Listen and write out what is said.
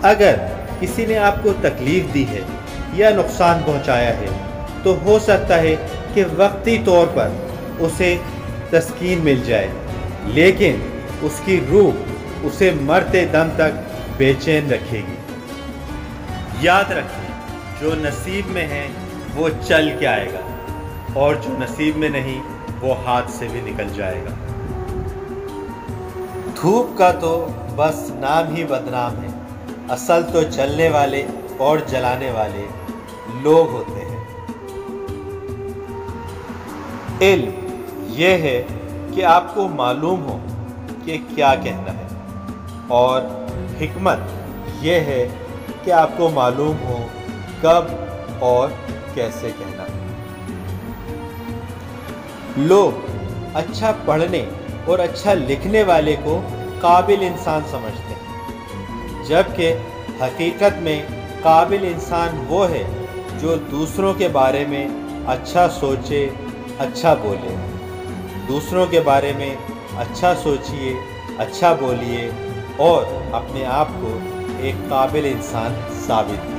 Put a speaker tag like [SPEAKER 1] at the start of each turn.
[SPEAKER 1] अगर किसी ने आपको तकलीफ़ दी है या नुकसान पहुंचाया है तो हो सकता है कि वक्ती तौर पर उसे तस्कीन मिल जाए, लेकिन उसकी रूह उसे मरते दम तक बेचैन रखेगी। याद रखें, जो नसीब में है वो चल के आएगा और जो नसीब में नहीं वो हाथ से भी निकल जाएगा। धूप का तो बस नाम ही बदनाम है, असल तो चलने वाले और जलाने वाले लोग होते हैं। इल्म यह है कि आपको मालूम हो कि क्या कहना है, और हिकमत यह है कि आपको मालूम हो कब और कैसे कहना है। लोग अच्छा पढ़ने और अच्छा लिखने वाले को काबिल इंसान समझते हैं, जबकि हकीकत में काबिल इंसान वो है जो दूसरों के बारे में अच्छा सोचे, अच्छा बोले। दूसरों के बारे में अच्छा सोचिए, अच्छा बोलिए और अपने आप को एक काबिल इंसान साबित कीजिए।